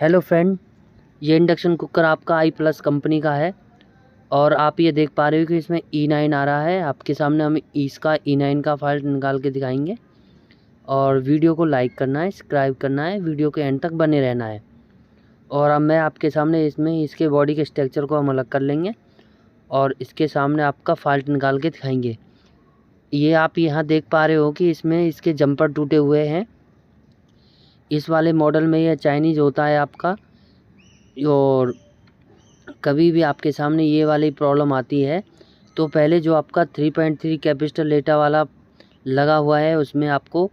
Hello friend, ये induction cooker आपका आई plus company का है और आप ये देख पा रहे हो कि इसमें E9 आ रहा है। आपके सामने हम इसका E9 का फाइल निकाल के दिखाएंगे और वीडियो को लाइक करना है, सब्सक्राइब करना है, वीडियो के एंड तक बने रहना है। और अब मैं आपके सामने इसमें इसके बॉडी के स्ट्रक्चर को हम अलग कर लेंगे और इसके सामने आपका फाल्ट निकाल के दिखाएंगे। ये आप यहाँ देख पा रहे हो कि इसमें इसके जंपर टूटे हुए हैं। इस वाले मॉडल में यह चाइनीज़ होता है आपका, और कभी भी आपके सामने ये वाली प्रॉब्लम आती है तो पहले जो आपका 3.3 कैपेसिटर लेटा वाला लगा हुआ है उसमें आपको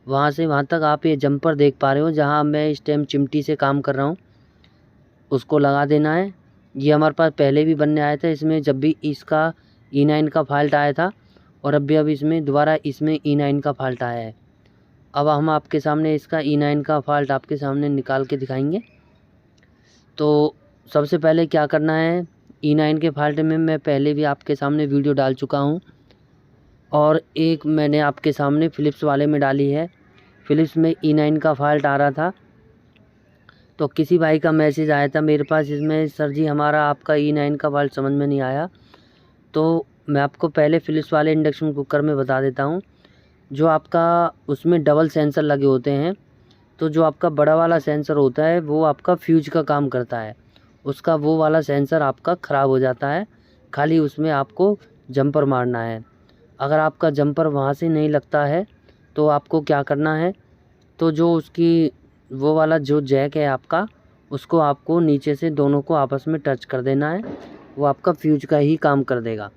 वहाँ से वहाँ तक आप ये जंपर देख पा रहे हो जहाँ मैं इस टाइम चिमटी से काम कर रहा हूँ, उसको लगा देना है। ये हमारे पास पहले भी बनने आया था, इसमें जब भी इसका E9 का फाल्ट आया था और अब इसमें दोबारा इसमें E9 का फाल्ट आया है। अब हम आपके सामने इसका E9 का फाल्ट आपके सामने निकाल के दिखाएंगे। तो सबसे पहले क्या करना है, E9 के फाल्ट में मैं पहले भी आपके सामने वीडियो डाल चुका हूँ और एक मैंने आपके सामने फ़िलिप्स वाले में डाली है। फ़िलिप्स में E9 का फाल्ट आ रहा था तो किसी भाई का मैसेज आया था मेरे पास, इसमें सर जी हमारा आपका E9 का फाल्ट समझ में नहीं आया। तो मैं आपको पहले फ़िलिप्स वाले इंडक्शन कुकर में बता देता हूँ। जो आपका उसमें डबल सेंसर लगे होते हैं, तो जो आपका बड़ा वाला सेंसर होता है वो आपका फ्यूज का काम करता है, उसका वो वाला सेंसर आपका ख़राब हो जाता है। खाली उसमें आपको जंपर मारना है। अगर आपका जंपर वहाँ से नहीं लगता है तो आपको क्या करना है, तो जो उसकी वो वाला जो जैक है आपका, उसको आपको नीचे से दोनों को आपस में टच कर देना है, वो आपका फ्यूज का ही काम कर देगा।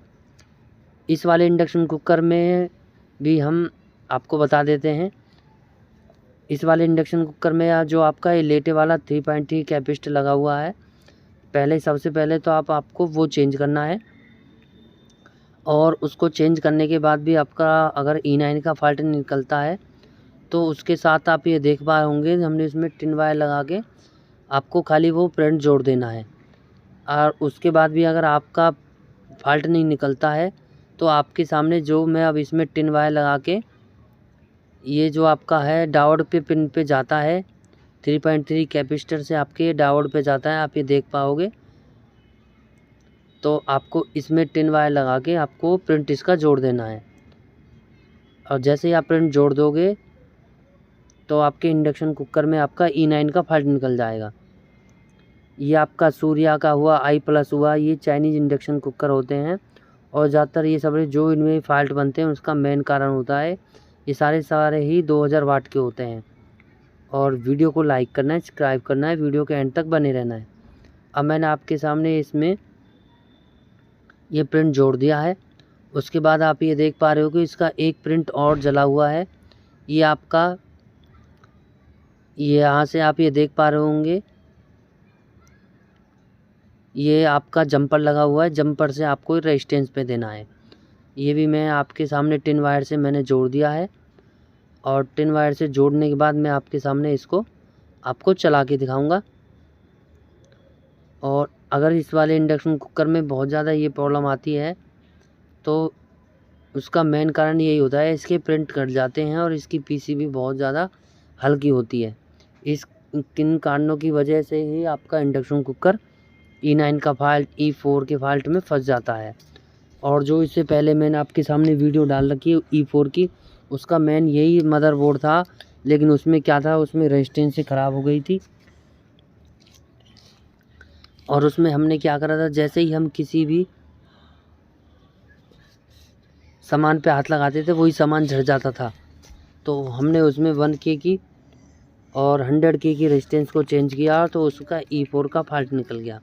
इस वाले इंडक्शन कुकर में भी हम आपको बता देते हैं। इस वाले इंडक्शन कुकर में जो आपका ये लेटे वाला 3.3 कैपेसिटर लगा हुआ है, सबसे पहले तो आपको वो चेंज करना है। और उसको चेंज करने के बाद भी आपका अगर E9 का फाल्ट निकलता है तो उसके साथ आप ये देख पाए होंगे हमने इसमें टिन वायर लगा के आपको खाली वो प्रिंट जोड़ देना है। और उसके बाद भी अगर आपका फाल्ट नहीं निकलता है तो आपके सामने जो मैं अब इसमें टिन वायर लगा के ये जो आपका है डायोड पे पिन पे जाता है, 3.3 कैपेसिटर से आपके डायोड पे जाता है, आप ये देख पाओगे। तो आपको इसमें टिन वायर लगा के आपको प्रिंट इसका जोड़ देना है और जैसे ही आप प्रिंट जोड़ दोगे तो आपके इंडक्शन कुकर में आपका E9 का फाल्ट निकल जाएगा। ये आपका सूर्या का हुआ, आई प्लस हुआ, ये चाइनीज़ इंडक्शन कुकर होते हैं और ज़्यादातर ये सब जो इनमें फाल्ट बनते हैं उसका मेन कारण होता है ये सारे ही 2000 वाट के होते हैं। और वीडियो को लाइक करना है, सब्सक्राइब करना है, वीडियो के एंड तक बने रहना है। अब मैंने आपके सामने इसमें ये प्रिंट जोड़ दिया है। उसके बाद आप ये देख पा रहे हो कि इसका एक प्रिंट और जला हुआ है। ये आपका, ये यहाँ से आप ये देख पा रहे होंगे, ये आपका जंपर लगा हुआ है, जंपर से आपको रेजिस्टेंस पे देना है। ये भी मैं आपके सामने टिन वायर से मैंने जोड़ दिया है और टिन वायर से जोड़ने के बाद मैं आपके सामने इसको आपको चला के दिखाऊंगा। और अगर इस वाले इंडक्शन कुकर में बहुत ज़्यादा ये प्रॉब्लम आती है तो उसका मेन कारण यही होता है, इसके प्रिंट कट जाते हैं और इसकी पीसीबी बहुत ज़्यादा हल्की होती है। किन कारणों की वजह से ही आपका इंडक्शन कुकर E9 का फाल्ट, E4 के फाल्ट में फंस जाता है। और जो इससे पहले मैंने आपके सामने वीडियो डाल रखी है E4 की, उसका मेन यही मदरबोर्ड था, लेकिन उसमें क्या था, उसमें रेजिस्टेंस से ख़राब हो गई थी। और उसमें हमने क्या करा था, जैसे ही हम किसी भी सामान पे हाथ लगाते थे वही सामान झड़ जाता था। तो हमने उसमें 1K की और 100K की रेजिस्टेंस को चेंज किया तो उसका E4 का फाल्ट निकल गया।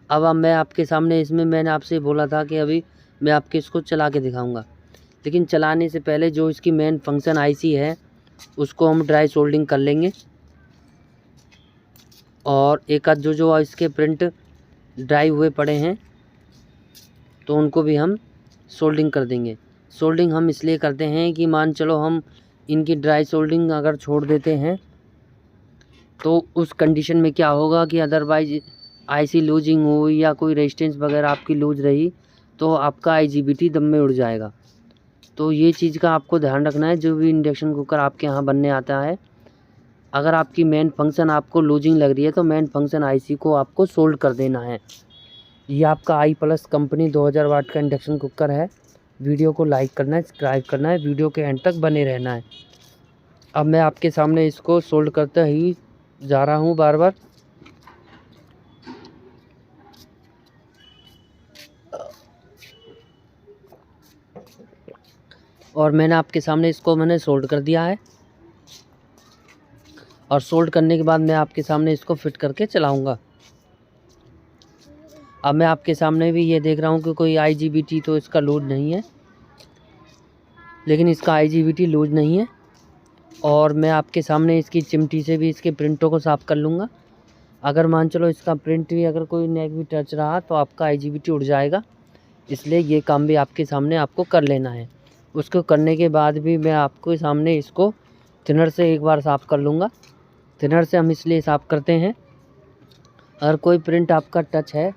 अब मैं आपके सामने इसमें मैंने आपसे बोला था कि अभी मैं आपके इसको चला के दिखाऊंगा, लेकिन चलाने से पहले जो इसकी मेन फंक्शन IC है उसको हम ड्राई सोल्डिंग कर लेंगे। और एक आध जो इसके प्रिंट ड्राई हुए पड़े हैं तो उनको भी हम सोल्डिंग कर देंगे। सोल्डिंग हम इसलिए करते हैं कि मान चलो हम इनकी ड्राई सोल्डिंग अगर छोड़ देते हैं तो उस कंडीशन में क्या होगा कि अदरवाइज IC लूजिंग हुई या कोई रेजिस्टेंस वगैरह आपकी लूज रही तो आपका IGBT दम में उड़ जाएगा। तो ये चीज़ का आपको ध्यान रखना है जो भी इंडक्शन कुकर आपके यहाँ बनने आता है। अगर आपकी मेन फंक्शन आपको लूजिंग लग रही है तो मेन फंक्शन आईसी को आपको सोल्ड कर देना है। ये आपका आई प्लस कंपनी 2000 वाट का इंडक्शन कुकर है। वीडियो को लाइक करना है, सब्सक्राइब करना है, वीडियो के एंड तक बने रहना है। अब मैं आपके सामने इसको सोल्ड करते ही जा रहा हूँ बार बार। और मैंने आपके सामने इसको सोल्ड कर दिया है। और सोल्ड करने के बाद मैं आपके सामने इसको फिट करके चलाऊँगा। अब मैं आपके सामने भी ये देख रहा हूँ कि कोई IGBT तो इसका लूज नहीं है, लेकिन इसका IGBT लूज नहीं है। और मैं आपके सामने इसकी चिमटी से भी इसके प्रिंटों को साफ़ कर लूँगा। अगर मान चलो इसका प्रिंट भी अगर कोई नेक भी टच रहा तो आपका IGBT उड़ जाएगा, इसलिए ये काम भी आपके सामने आपको कर लेना है। उसको करने के बाद भी मैं आपके सामने इसको थिनर से एक बार साफ़ कर लूँगा। थिनर से हम इसलिए साफ़ करते हैं, अगर कोई प्रिंट आपका टच है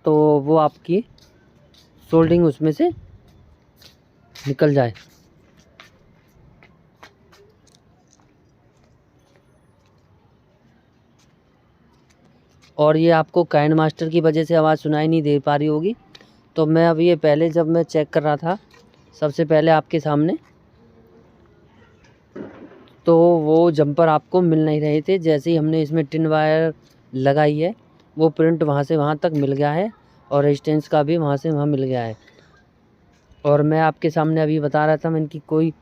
तो वो आपकी सोल्डिंग उसमें से निकल जाए। और ये आपको काइंड मास्टर की वजह से आवाज़ सुनाई नहीं दे पा रही होगी, तो मैं अब ये पहले जब मैं चेक कर रहा था सबसे पहले आपके सामने, तो वो जंपर आपको मिल नहीं रहे थे। जैसे ही हमने इसमें टिन वायर लगाई है वो प्रिंट वहाँ से वहाँ तक मिल गया है और रेजिस्टेंस का भी वहाँ से वहाँ मिल गया है। और मैं आपके सामने अभी बता रहा था मैंने कि कोई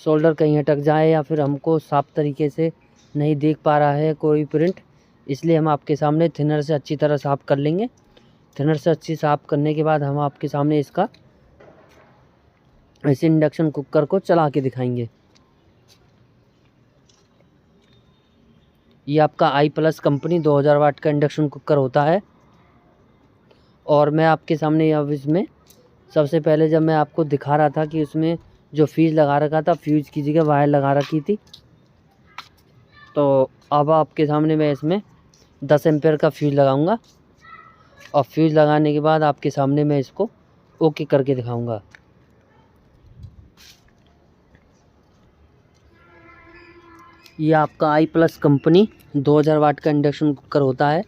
शोल्डर कहीं अटक जाए या फिर हमको साफ तरीके से नहीं देख पा रहा है कोई प्रिंट, इसलिए हम आपके सामने थिनर से अच्छी तरह साफ़ कर लेंगे। थिनर से अच्छी साफ़ करने के बाद हम आपके सामने इसका इस इंडक्शन कुकर को चला के दिखाएंगे। ये आपका आई प्लस कंपनी 2000 वाट का इंडक्शन कुकर होता है। और मैं आपके सामने अब इसमें सबसे पहले जब मैं आपको दिखा रहा था कि उसमें जो फ्यूज़ लगा रखा था, फ्यूज़ की जगह वायर लगा रखी थी, तो अब आपके सामने मैं इसमें 10 एम्पेयर का फ्यूज़ लगाऊंगा। और फ्यूज़ लगाने के बाद आपके सामने मैं इसको ओके करके दिखाऊंगा। ये आपका आई प्लस कंपनी 2000 वाट का इंडक्शन कुकर होता है।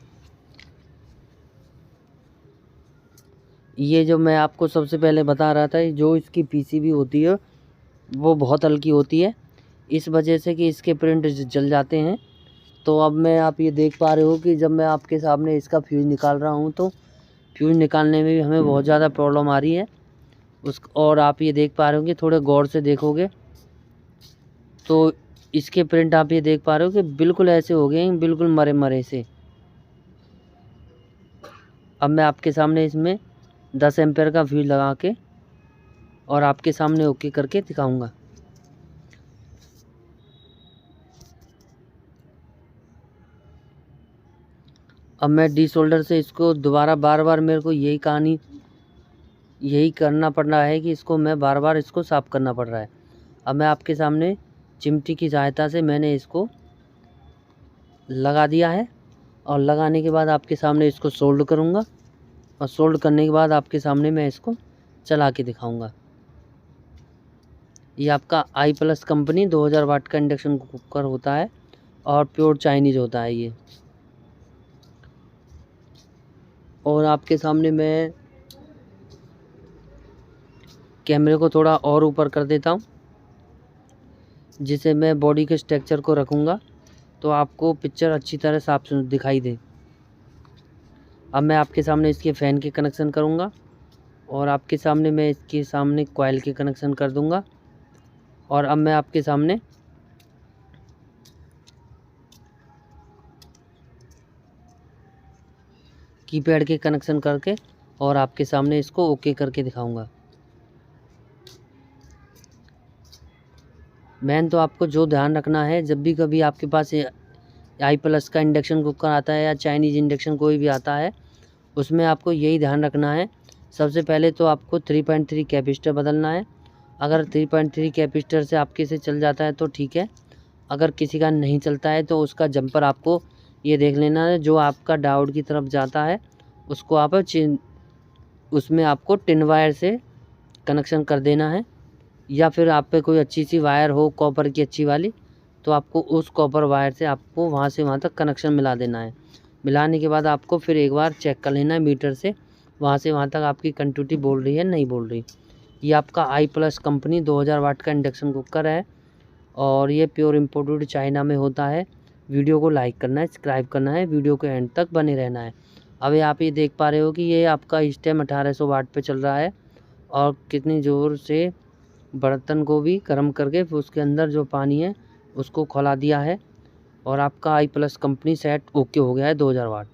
ये जो मैं आपको सबसे पहले बता रहा था, जो इसकी PCB होती है वो बहुत हल्की होती है, इस वजह से कि इसके प्रिंट जल जाते हैं। तो अब मैं आप ये देख पा रहे हो कि जब मैं आपके सामने इसका फ्यूज़ निकाल रहा हूँ तो फ्यूज़ निकालने में भी हमें बहुत ज़्यादा प्रॉब्लम आ रही है और आप ये देख पा रहे हो कि थोड़े गौर से देखोगे तो इसके प्रिंट आप ये देख पा रहे हो कि बिल्कुल ऐसे हो गए हैं, बिल्कुल मरे मरे से। अब मैं आपके सामने इसमें 10 एम्पेयर का फ्यूज़ लगा के और आपके सामने ओके करके दिखाऊंगा। अब मैं डीसोल्डर से इसको दोबारा बार बार मेरे को यही करना पड़ रहा है कि इसको मैं बार बार इसको साफ़ करना पड़ रहा है। अब मैं आपके सामने चिमटी की सहायता से मैंने इसको लगा दिया है और लगाने के बाद आपके सामने इसको सोल्ड करूँगा और सोल्ड करने के बाद आपके सामने मैं इसको चला के दिखाऊँगा। ये आपका आई प्लस कंपनी 2000 वाट का इंडक्शन कुकर होता है और प्योर चाइनीज़ होता है ये। और आपके सामने मैं कैमरे को थोड़ा और ऊपर कर देता हूँ, जिसे मैं बॉडी के स्ट्रक्चर को रखूँगा तो आपको पिक्चर अच्छी तरह साफ दिखाई दे। अब मैं आपके सामने इसके फ़ैन के कनेक्शन करूँगा और आपके सामने मैं इसके सामने कॉइल के कनेक्शन कर दूँगा। और अब मैं आपके सामने कीपैड के कनेक्शन करके और आपके सामने इसको ओके करके दिखाऊंगा। मैन तो आपको जो ध्यान रखना है, जब भी कभी आपके पास आई प्लस का इंडक्शन कुकर आता है या चाइनीज़ इंडक्शन कोई भी आता है, उसमें आपको यही ध्यान रखना है। सबसे पहले तो आपको 3.3 कैपेसिटर बदलना है। अगर 3.3 कैपेसिटर से आपके से चल जाता है तो ठीक है, अगर किसी का नहीं चलता है तो उसका जंपर आपको ये देख लेना है, जो आपका डायोड की तरफ जाता है उसको आप उसमें आपको टिन वायर से कनेक्शन कर देना है। या फिर आप पे कोई अच्छी सी वायर हो कॉपर की अच्छी वाली, तो आपको उस कॉपर वायर से आपको वहाँ से वहाँ तक कनेक्शन मिला देना है। मिलाने के बाद आपको फिर एक बार चेक कर लेना है मीटर से, वहाँ से वहाँ तक आपकी कंटिन्यूटी बोल रही है नहीं बोल रही। ये आपका i+ कंपनी 2000 वाट का इंडक्शन कुकर है और ये प्योर इम्पोर्टेड चाइना में होता है। वीडियो को लाइक करना है, सब्सक्राइब करना है, वीडियो के एंड तक बने रहना है। अभी आप ये देख पा रहे हो कि ये आपका इस टाइम 1800 वाट पे चल रहा है और कितनी ज़ोर से बर्तन को भी गर्म करके फिर उसके अंदर जो पानी है उसको खौला दिया है और आपका i+ कंपनी सेट ओके हो गया है 2000 वाट।